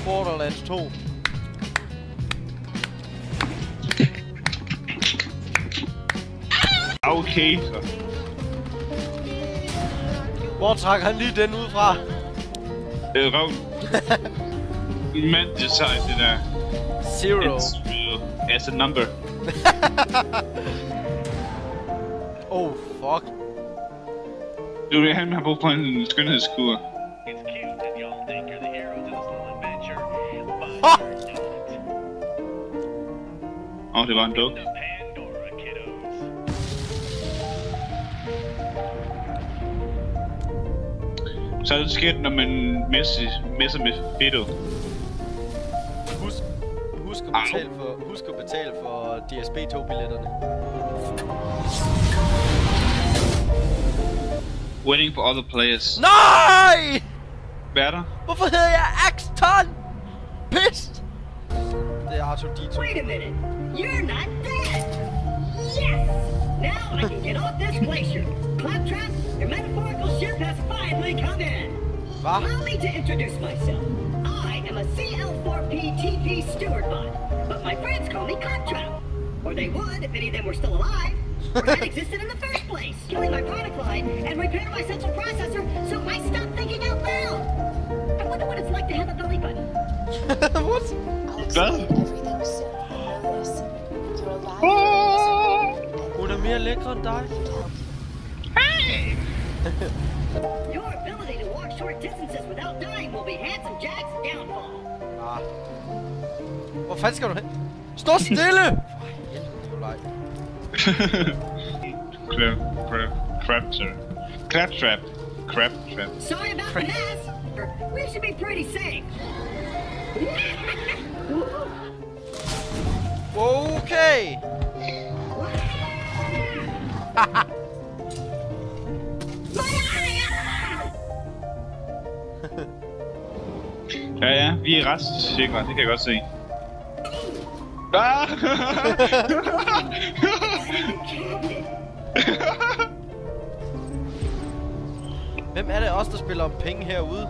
Borderlands 2. Okay, så. Hvor trækker han lige den ud fra? Røven. Min mand design det der. Zero. It's real as a number. Oh, fuck. Du vil han har brug for en skønhedskur. Det var en duk. Så er det sket, når man messer med Fido. Husk at betale for DSB-togbilletterne. Waiting for other players. Nej! Hvad er der? Hvorfor hedder jeg Axton? Pissed! Det er Arthur D2. Wait a minute. You're not dead. Yes! Now I can get off this glacier. Claptrap, your metaphorical ship has finally come in. What? Allow me to introduce myself. I am a CL4P-TP steward bot, but my friends call me Claptrap. Or they would if any of them were still alive. Or had existed in the first place, killing my product line and repair my central processor so I stop thinking out loud. I wonder what it's like to have a belly button. What? Hvad? Hun er mere lækker end dig. Hey! Your ability to walk short distances without dying will be Handsome Jack's downfall. Ah. Hvor fanden skal du hen? Stå stille! Crab trap. Sorry about the mess. We should be pretty safe. Okay. Ja, vi er ret sikre, det kan jeg godt se. Ah! Hvem er det også, der spiller om penge herude?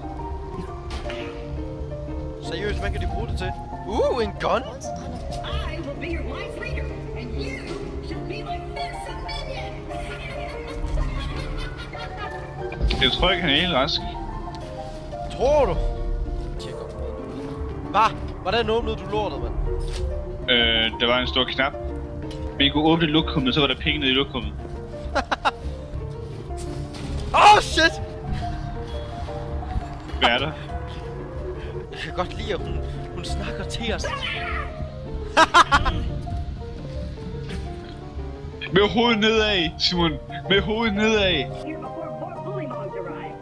Seriøst, hvad kan de bruge det til? En gun? I will be your wise leader, and you shall be my fearsome minion. Jeg tror ikke, han er helt rask. Tror du? Hvad? Hvordan åbnede du lortet, mand? Der var en stor knap. Vi kunne åbne lokummet, så var der penge nede i lokummet. Oh shit! Hvad er der? Jeg kan godt lide, at hun snakker til os. Med hovedet nedad, Simon. Med hovedet nedad. Here before more bully moms arrive.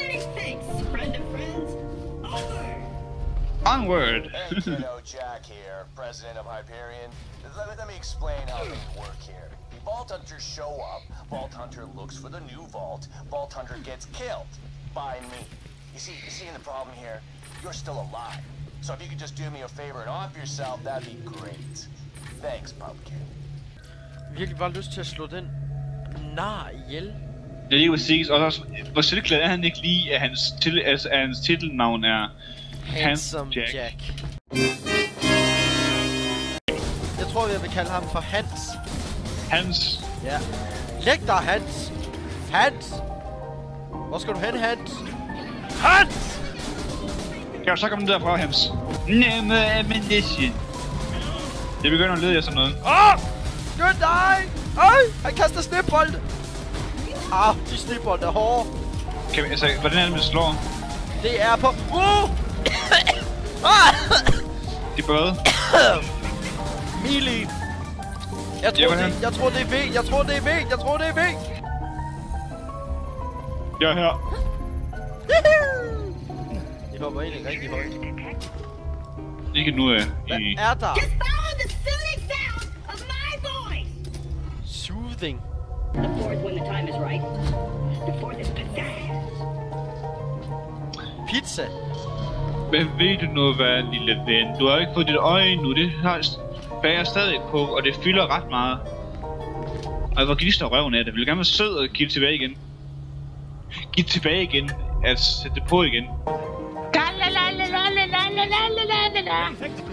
Many thanks, friend of friends. Onward. Hey, kiddo, Jack here, president of Hyperion. Let me explain how things work here. The Vault Hunters show up, Vault Hunter looks for the new vault, Vault Hunter gets killed by me. You see the problem here? You're still alive. So if you could just do me a favor and off yourself, that'd be great. Thanks, Pumpkin. Virkelig bare lyst til at slå den nar ihjel. Det er lige præcis, og også, hvor selvglad er han ikke lige, at hans titelnavn er Handsome Jack. Jeg tror, jeg vil kalde ham for Hans. Hans? Ja. Læg dig, Hans! Hans! Hvor skal du hen, Hans? Hans! Kan du så komme derfra, Hans? Nemme ammunition. Jeg begynder at lede efter sådan noget. Skynd dig! Han kaster snebolde! De snebolde er hårde. Kan vi, altså, hvordan er det, man slår? Det er på... De både. Melee. Jeg tror det er V. Jeg tror det er V. Jeg er her. Jeg hopper egentlig rigtig højt. Ikke nu af. Hvad er der? Just follow the soothing sound of my voice. Soothing. The fourth when the time is right. The fourth is pizzazz. Pizza. Men ved du noget, hvad, lille ven? Du har ikke fået dit øje nu. Det bager stadig på, og det fylder ret meget. Og hvor glister røven af det. Vil du gerne være sød og give det tilbage igen? Giv det tilbage igen. Altså, sæt det på igen. Lalalala.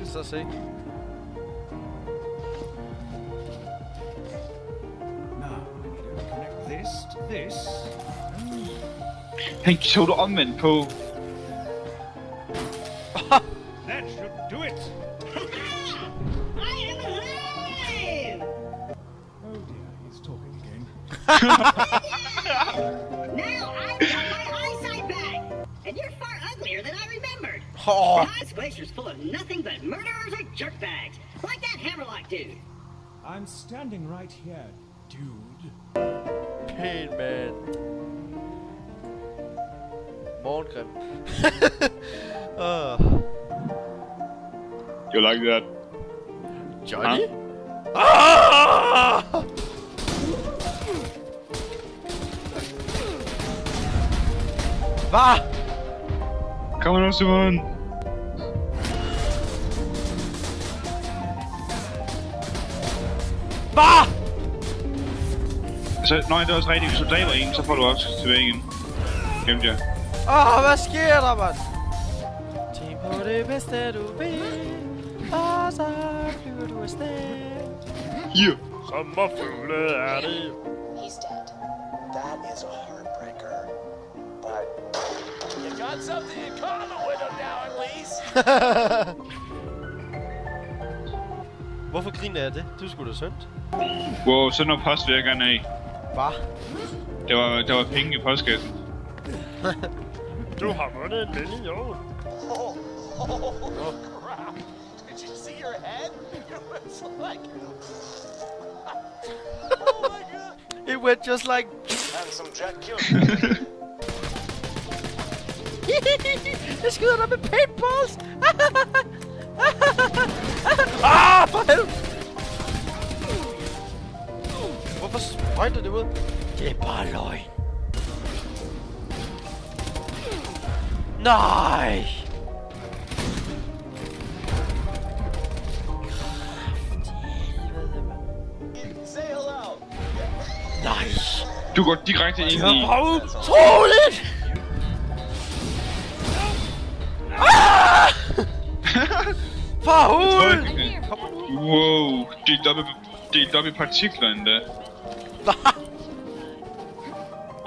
Så se. Han tog det omvendt på. That should do it. I am alive! Oh dear, he's talking again. Now I've got my eyesight back! And you're far uglier than I remembered! Oh. This glacier's full of nothing but murderers or jerkbags, like that Hammerlock dude. I'm standing right here, dude. Pæn, man. Morgengrim. You like that? Johnny? Ah! Hvad? Kom nu, Simon. Hvad? Så, nej, det er også rigtigt. Hvis du dræber en, så får du også tilbage igen. Glemte jeg. Hvad sker der, mand? Tænk på det bedste, du vil. Og så flyver du afsted. Hier. Sommerfugle er det. He's dead. That is a heartbreaker. But you got something in common with him now, at least. Hvorfor griner jeg det? Du skulle da synd. Wow, sådan noget post vil jeg gerne have. Hvad? Der var penge i postkassen. Du har vundet en million. Oh, crap. Did you see your head? It was like... Oh my god. It went just like... And some jet kill. Jeg skyder dig med paintballs! For helvede! Hvorfor sprøjter det ud? Det er bare løgn. Nej! Say hello. Nej! Du går direkte ind i... Hvor utroligt! For hulen! Wow, delt op i partikler endda. Hvad?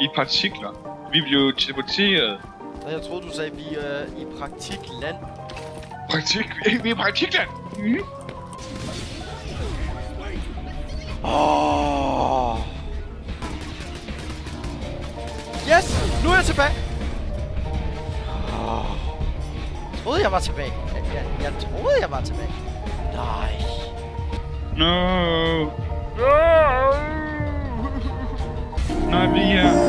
I partikler. Vi blev teleporteret. Jeg troede, du sagde, at vi er i praktikland. Vi er partikler! Mm. Yes! Nu er jeg tilbage! Troede jeg var tilbage. Jeg troede, jeg var tilbage. Nej. No. Nej, vi er...